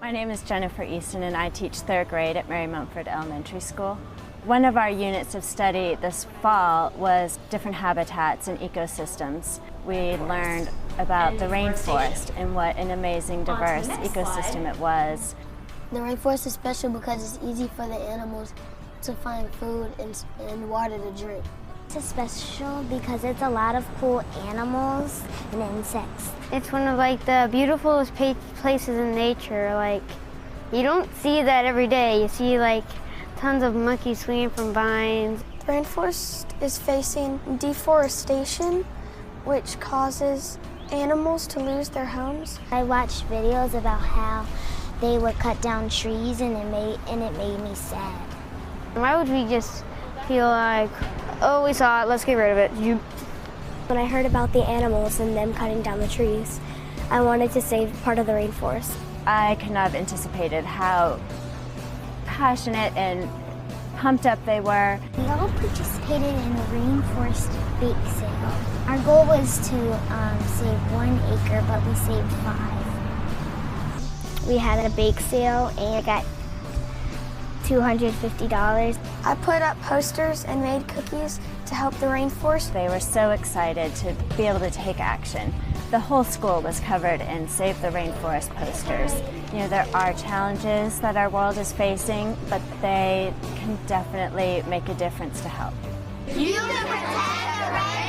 My name is Jennifer Easton and I teach 3rd grade at Mary Mumford Elementary School. One of our units of study this fall was different habitats and ecosystems. We learned about the rainforest and what an amazing, diverse ecosystem it was. The rainforest is special because it's easy for the animals to find food and water to drink. It's special because it's a lot of cool animals and insects. It's one of the beautifulest places in nature. You don't see that every day. You see tons of monkeys swinging from vines. The rainforest is facing deforestation, which causes animals to lose their homes. I watched videos about how they would cut down trees and it made me sad. Why would we just feel like, oh, we saw it, let's get rid of it? When I heard about the animals and them cutting down the trees, I wanted to save part of the rainforest. I could not have anticipated how passionate and pumped up they were. We all participated in the rainforest bake sale. Our goal was to save 1 acre, but we saved 5. We had a bake sale and I got $250. I put up posters and made cookies to help the rainforest. They were so excited to be able to take action. The whole school was covered in Save the Rainforest posters. You know, there are challenges that our world is facing, but they can definitely make a difference to help. You can protect the rainforest!